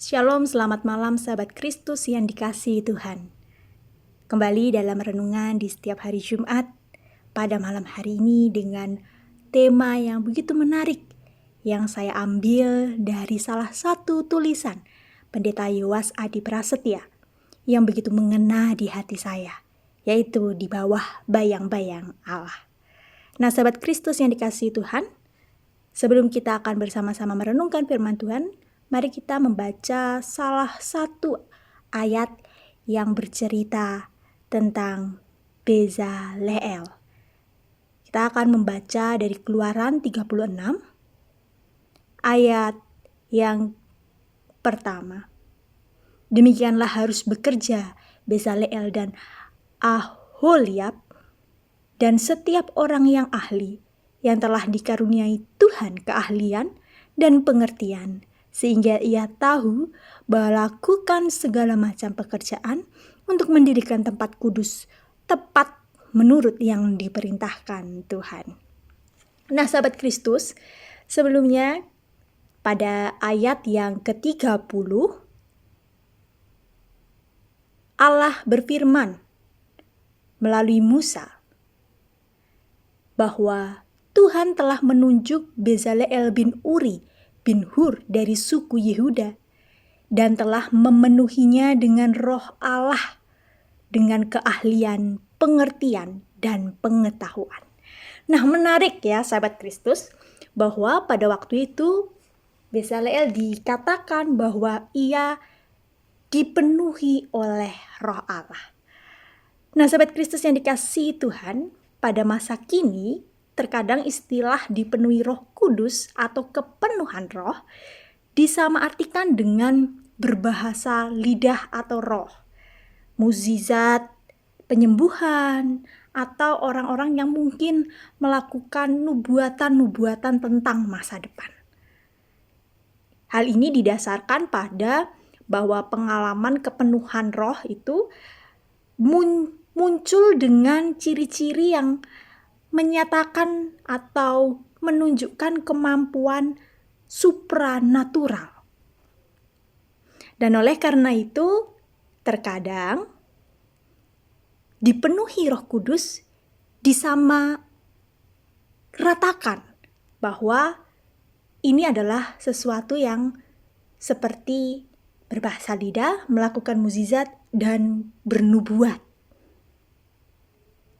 Shalom, selamat malam sahabat Kristus yang dikasihi Tuhan. Kembali dalam renungan di setiap hari Jumat pada malam hari ini dengan tema yang begitu menarik yang saya ambil dari salah satu tulisan Pendeta Yowas Adi Prasetya yang begitu mengena di hati saya, yaitu di bawah bayang-bayang Allah. Nah, sahabat Kristus yang dikasihi Tuhan, sebelum kita akan bersama-sama merenungkan firman Tuhan, mari kita membaca salah satu ayat yang bercerita tentang Bezaleel. Kita akan membaca dari Keluaran 36 ayat yang pertama. Demikianlah harus bekerja Bezaleel dan Aholiab dan setiap orang yang ahli yang telah dikaruniai Tuhan keahlian dan pengertian, sehingga ia tahu bahwa lakukan segala macam pekerjaan untuk mendirikan tempat kudus tepat menurut yang diperintahkan Tuhan. Nah, sahabat Kristus, sebelumnya pada ayat yang ke-30 Allah berfirman melalui Musa bahwa Tuhan telah menunjuk Bezaleel bin Uri bin Hur dari suku Yehuda dan telah memenuhinya dengan roh Allah, dengan keahlian, pengertian, dan pengetahuan. Nah, menarik ya sahabat Kristus, bahwa pada waktu itu Bezaleel dikatakan bahwa ia dipenuhi oleh roh Allah. Nah, sahabat Kristus yang dikasihi Tuhan, pada masa kini terkadang istilah dipenuhi Roh Kudus atau kepenuhan roh disamaartikan dengan berbahasa lidah atau roh, mukjizat, penyembuhan, atau orang-orang yang mungkin melakukan nubuatan-nubuatan tentang masa depan. Hal ini didasarkan pada bahwa pengalaman kepenuhan roh itu muncul dengan ciri-ciri yang menyatakan atau menunjukkan kemampuan supranatural. Dan oleh karena itu, terkadang dipenuhi Roh Kudus disamaratakan bahwa ini adalah sesuatu yang seperti berbahasa lidah, melakukan mukjizat, dan bernubuat.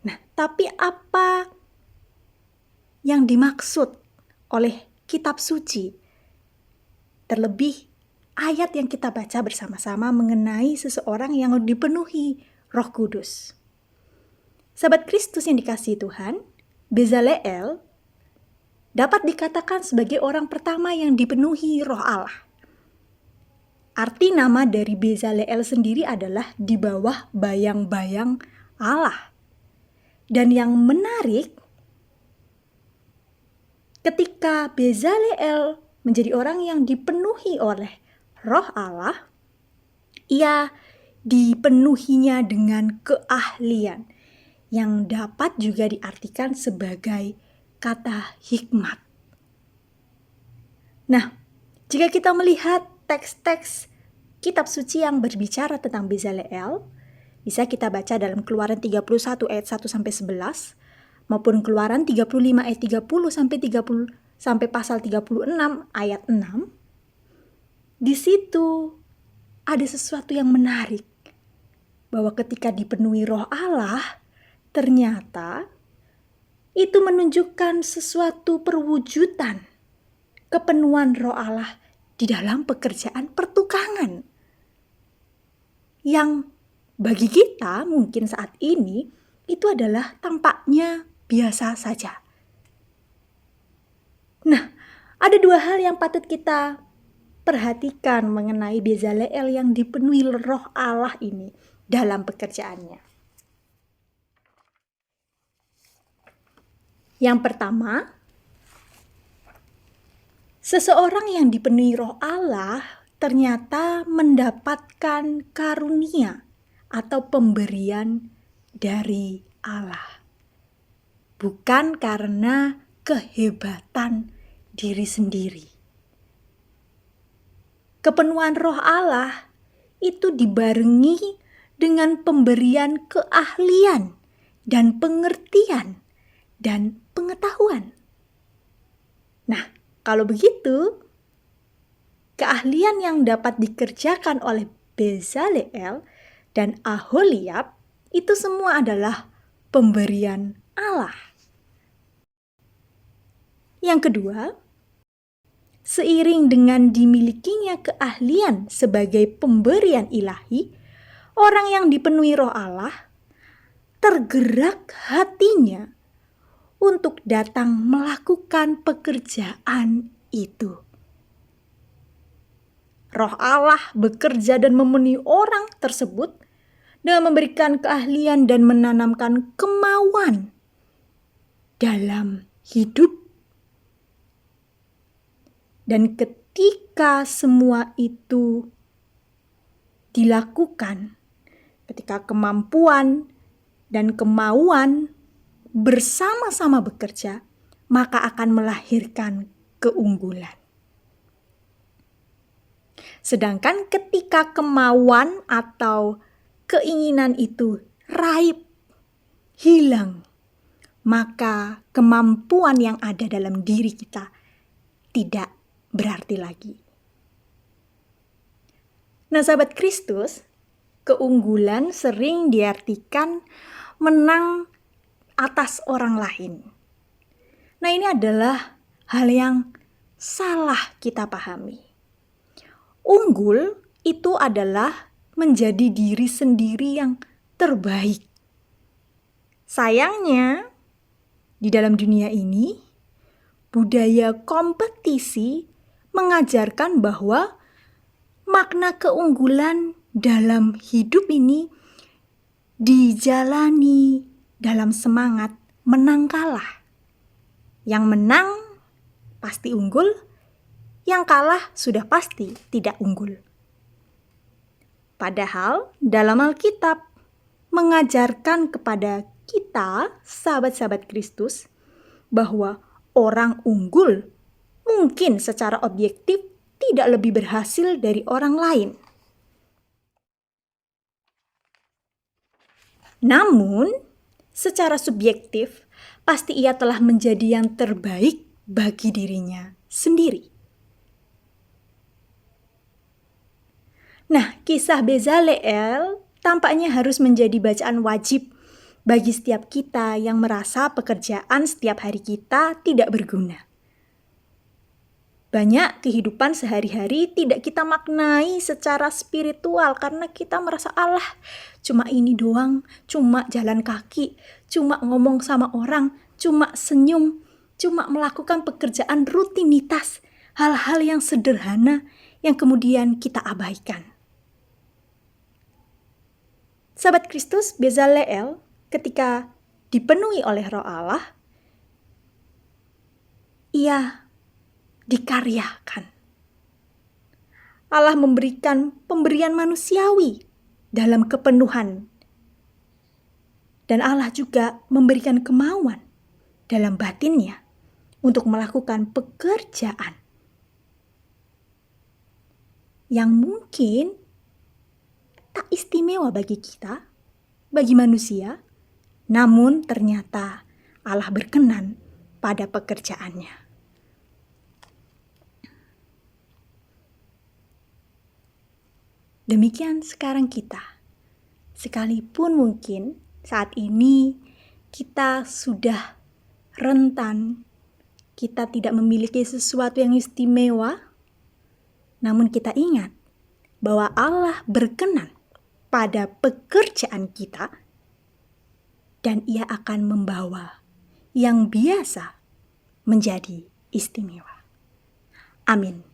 Nah, tapi apa yang dimaksud oleh kitab suci? Terlebih ayat yang kita baca bersama-sama mengenai seseorang yang dipenuhi Roh Kudus. Sahabat Kristus yang dikasihi Tuhan, Bezaleel dapat dikatakan sebagai orang pertama yang dipenuhi Roh Allah. Arti nama dari Bezaleel sendiri adalah di bawah bayang-bayang Allah. Dan yang menarik, ketika Bezaleel menjadi orang yang dipenuhi oleh Roh Allah, ia dipenuhinya dengan keahlian yang dapat juga diartikan sebagai kata hikmat. Nah, jika kita melihat teks-teks kitab suci yang berbicara tentang Bezaleel, bisa kita baca dalam Keluaran 31 ayat 1 sampai 11 maupun Keluaran 35 ayat 30 sampai pasal 36 ayat 6. Di situ ada sesuatu yang menarik, bahwa ketika dipenuhi Roh Allah, ternyata itu menunjukkan sesuatu perwujudan kepenuhan Roh Allah di dalam pekerjaan pertukangan. Yang bagi kita mungkin saat ini itu adalah tampaknya biasa saja. Nah, ada dua hal yang patut kita perhatikan mengenai Bezaleel yang dipenuhi Roh Allah ini dalam pekerjaannya. Yang pertama, seseorang yang dipenuhi Roh Allah ternyata mendapatkan karunia atau pemberian dari Allah. Bukan karena kehebatan diri sendiri. kepenuhan Roh Allah itu dibarengi dengan pemberian keahlian dan pengertian dan pengetahuan. Nah, kalau begitu, keahlian yang dapat dikerjakan oleh Bezaleel dan Aholiab itu semua adalah pemberian Allah. Yang kedua, seiring dengan dimilikinya keahlian sebagai pemberian ilahi, orang yang dipenuhi Roh Allah tergerak hatinya untuk datang melakukan pekerjaan itu. Roh Allah bekerja dan memenuhi orang tersebut dengan memberikan keahlian dan menanamkan kemauan dalam hidup. Dan ketika semua itu dilakukan, ketika kemampuan dan kemauan bersama-sama bekerja, maka akan melahirkan keunggulan. Sedangkan ketika kemauan atau keinginan itu raib, hilang, maka kemampuan yang ada dalam diri kita tidak berarti lagi. Nah, sahabat Kristus, keunggulan sering diartikan menang atas orang lain. Nah, ini adalah hal yang salah kita pahami. Unggul itu adalah menjadi diri sendiri yang terbaik. Sayangnya, di dalam dunia ini, budaya kompetisi mengajarkan bahwa makna keunggulan dalam hidup ini dijalani dalam semangat menang kalah. Yang menang pasti unggul, yang kalah sudah pasti tidak unggul. Padahal dalam Alkitab mengajarkan kepada kita, sahabat-sahabat Kristus, bahwa orang unggul mungkin secara objektif tidak lebih berhasil dari orang lain. Namun, secara subjektif, pasti ia telah menjadi yang terbaik bagi dirinya sendiri. Nah, kisah Bezaleel tampaknya harus menjadi bacaan wajib bagi setiap kita yang merasa pekerjaan setiap hari kita tidak berguna. Banyak kehidupan sehari-hari tidak kita maknai secara spiritual karena kita merasa Allah cuma ini doang, cuma jalan kaki, cuma ngomong sama orang, cuma senyum, cuma melakukan pekerjaan rutinitas, hal-hal yang sederhana yang kemudian kita abaikan. Sahabat Kristus, Bezaleel ketika dipenuhi oleh Roh Allah, ia dikaryakan. Allah memberikan pemberian manusiawi dalam kepenuhan. Dan Allah juga memberikan kemauan dalam batinnya untuk melakukan pekerjaan yang mungkin tak istimewa bagi kita, bagi manusia, namun ternyata Allah berkenan pada pekerjaannya. Demikian sekarang kita. Sekalipun mungkin saat ini kita sudah rentan, kita tidak memiliki sesuatu yang istimewa, namun kita ingat bahwa Allah berkenan pada pekerjaan kita dan Ia akan membawa yang biasa menjadi istimewa. Amin.